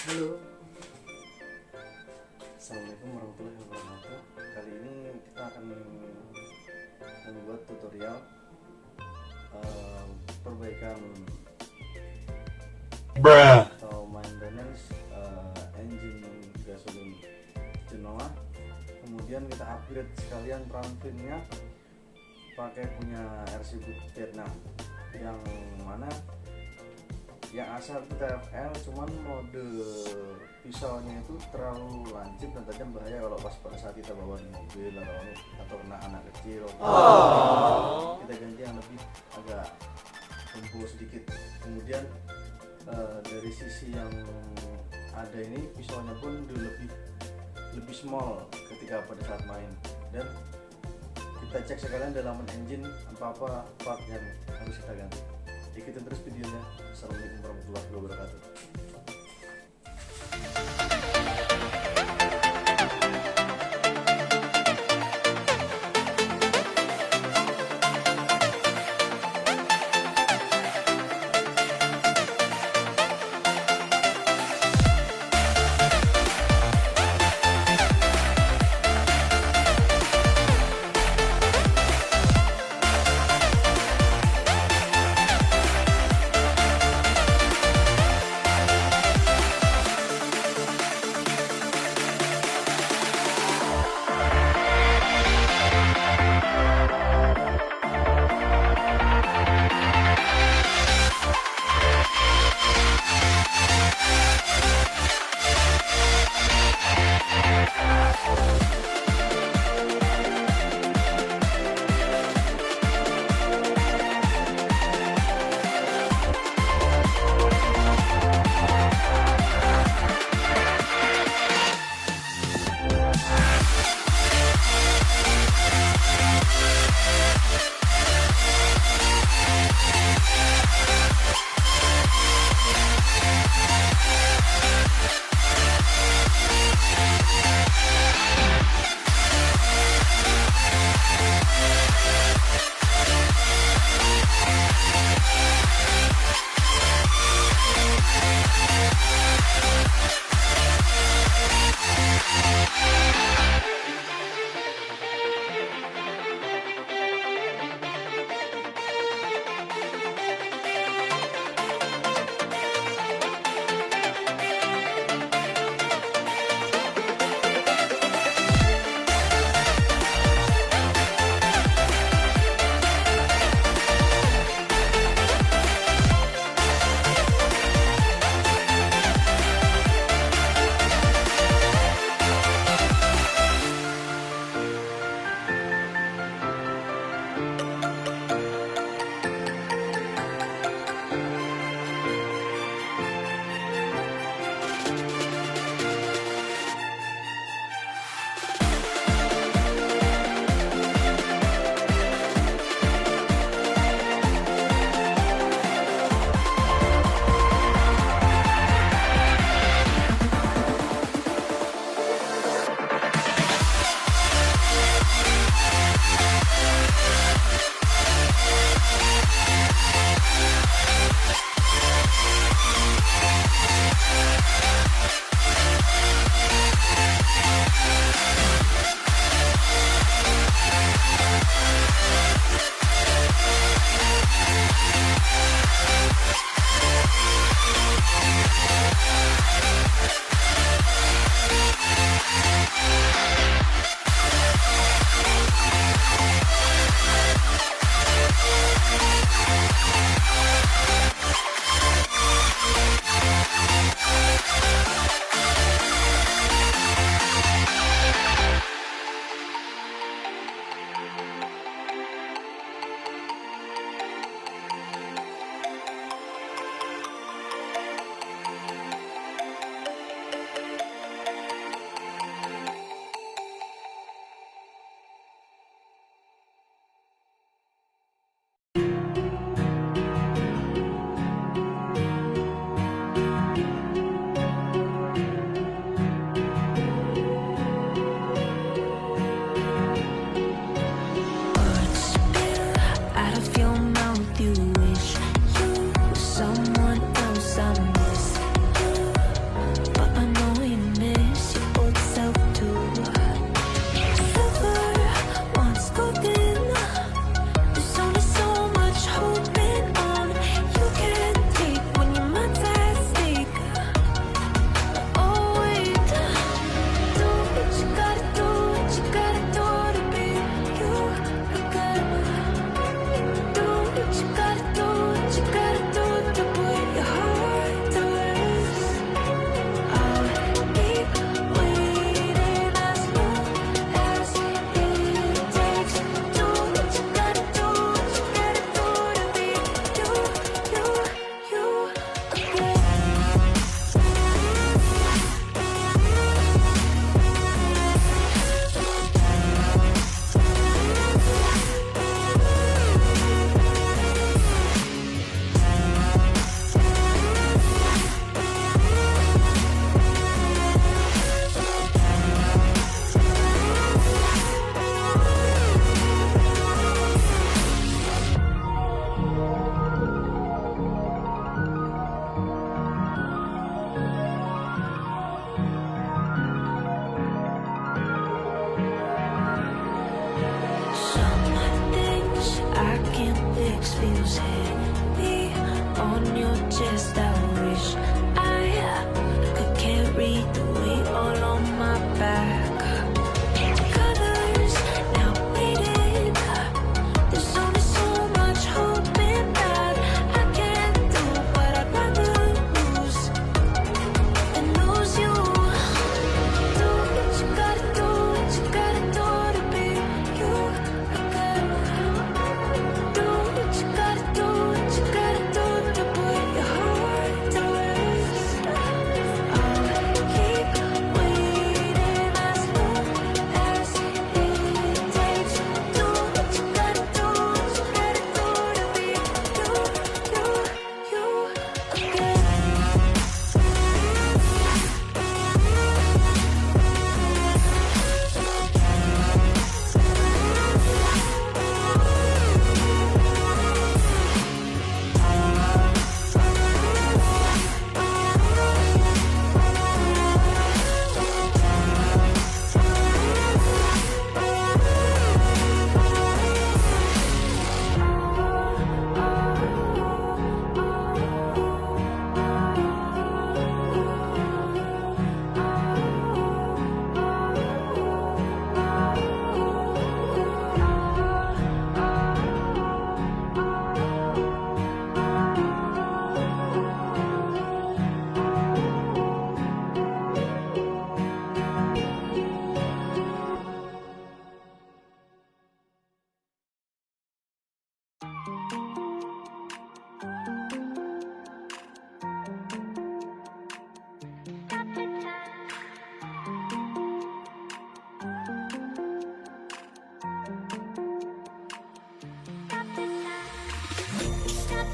Halo, assalamualaikum warahmatullahi wabarakatuh. Kali ini kita akan membuat tutorial perbaikan atau maintenance engine gasolin zenoah. Kemudian kita upgrade sekalian Trunfinnya pakai punya RC Vietnam, yang mana yang asal itu TFL, cuman mode pisaunya itu terlalu lancip dan tajam, bahaya kalau pas pada saat kita bawa di mobil atau kena anak kecil. Kita ganti yang lebih agak tumpul sedikit. Kemudian dari sisi yang ada ini pisaunya pun lebih small ketika pada saat main, dan kita cek sekalian dalaman engine apa part yang harus kita ganti. Ikutin terus videonya. Assalamualaikum warahmatullahi wabarakatuh.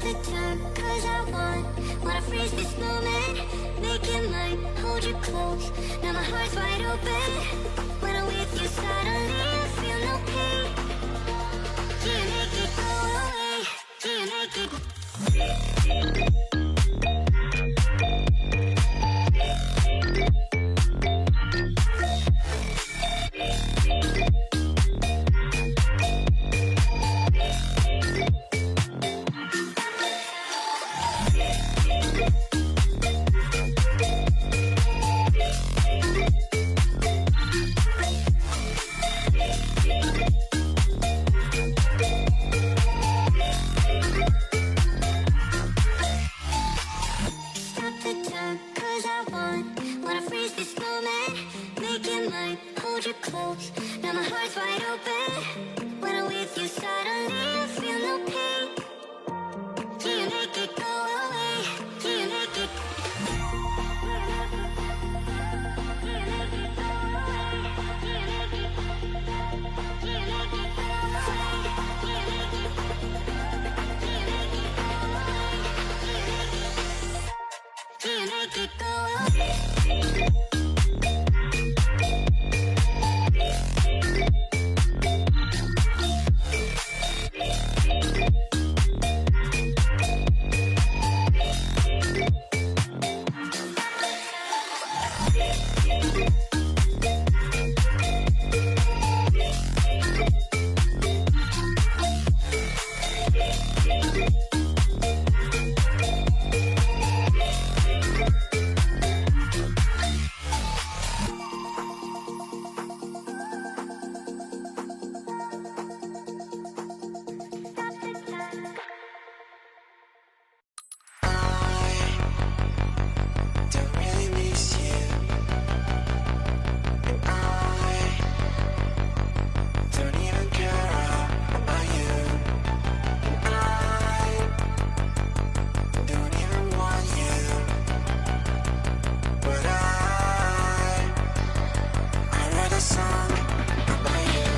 the time, 'cause I wanna freeze this moment. Make it mine, hold you close. Now my heart's wide open. When I'm with you, suddenly I feel no pain. Do you make it go away? Do you make it? Stop the time, 'cause I wanna freeze this moment. Make it mine, hold you close. Now my heart's wide open. When I'm with you, suddenly I feel no pain. Do you make it go away? Do you make it? Do you make it go away? Do you make it? Do you make it go away? Do you make it? Do you make it go away? Do you make it go away? Don't really miss you, and I don't even care about you, and I don't even want you, but I wrote a song about you,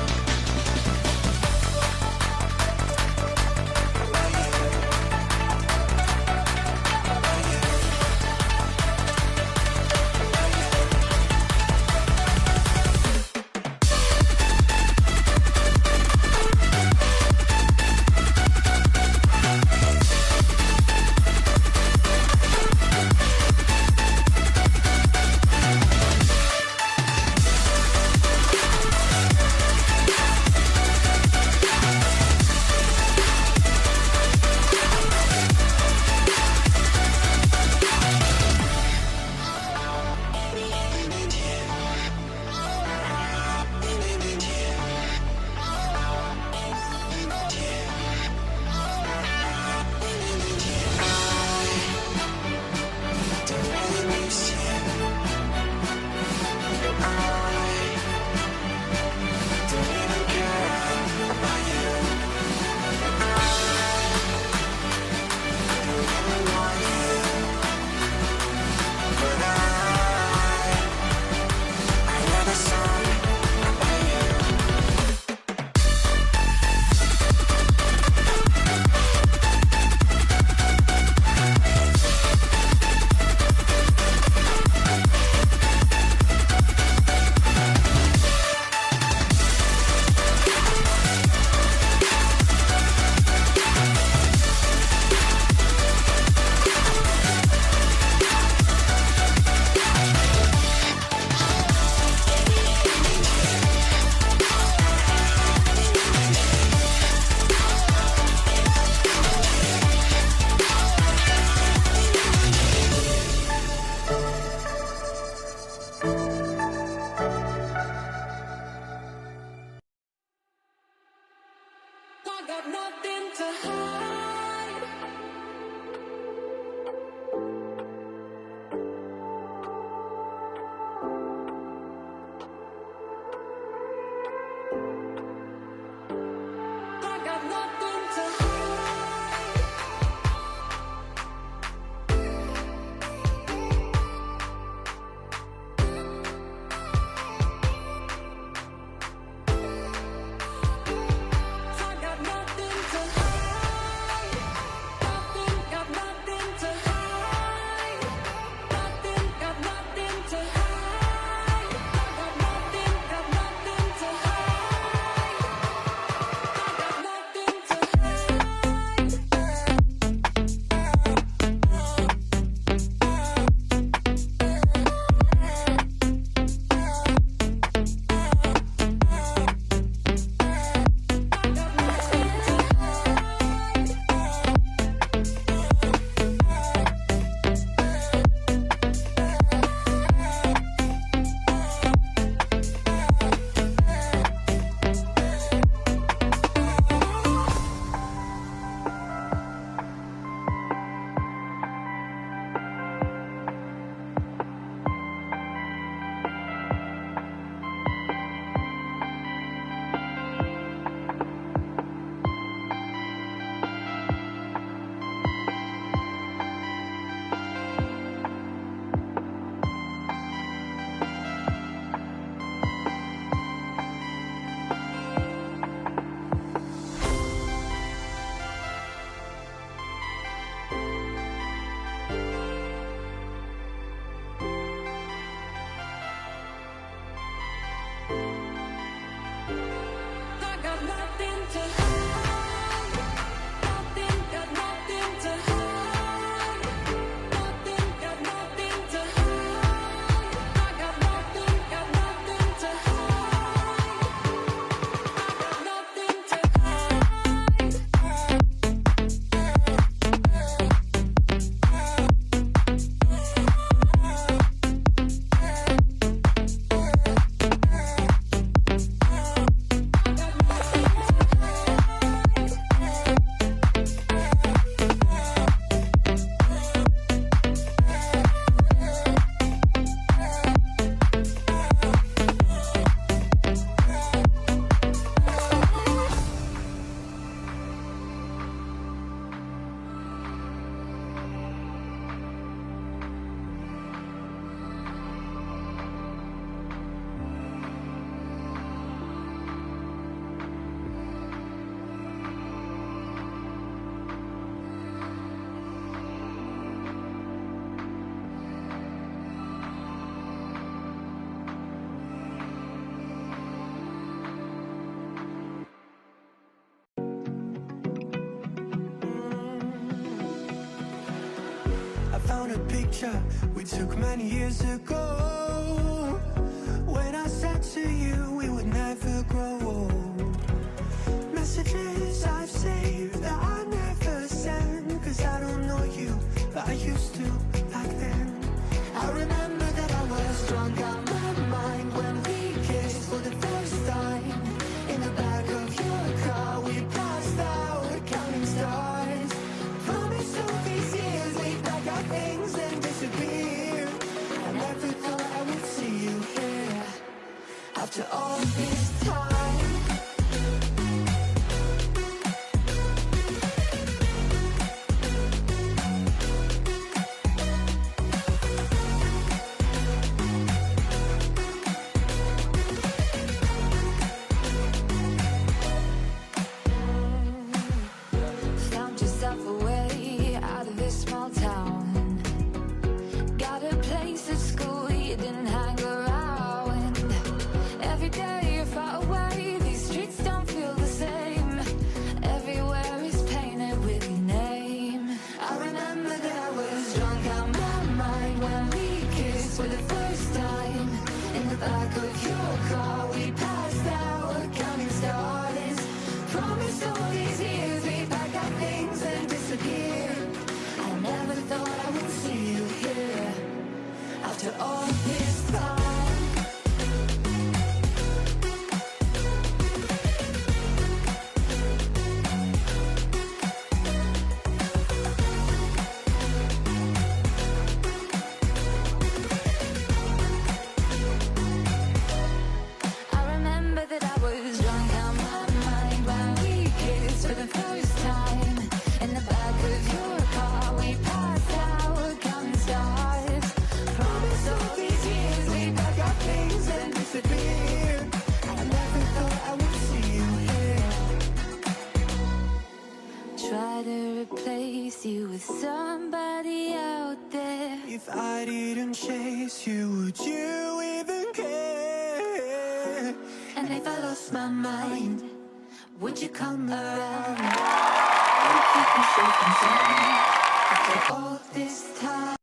about you, about you. on a picture we took many years ago, when I said to you we would never grow old. Messages I've saved that I never send, cause I don't know you, but I used to back then. I remember that I was drunk out my mind when we kissed for the first time. In the back of your car we passed out counting stars. Promised all these years we'd pack our things and disappear. I never thought I would see you here after all this time. Found yourself a way out of this small town. Got a place at school you didn't hang around. Every day you're far away, these streets don't feel the same. Everywhere is painted with your name. I remember that I was drunk out my mind when we kissed for the first time. In the back of your car we passed out counting stars. Promised all these years we'd pack our things and disappear. I never thought I would see you here after all this time. I remember that I was drunk out my mind when we kissed for the first time. In the back of your car we passed out counting stars. Promised all these years we'd pack our things and disappear. I never thought I would see you here. Try to replace you with somebody out there. If I didn't chase you, would you even care? And if I lost my mind, would you come around? Would you keep me safe and sound after all this time?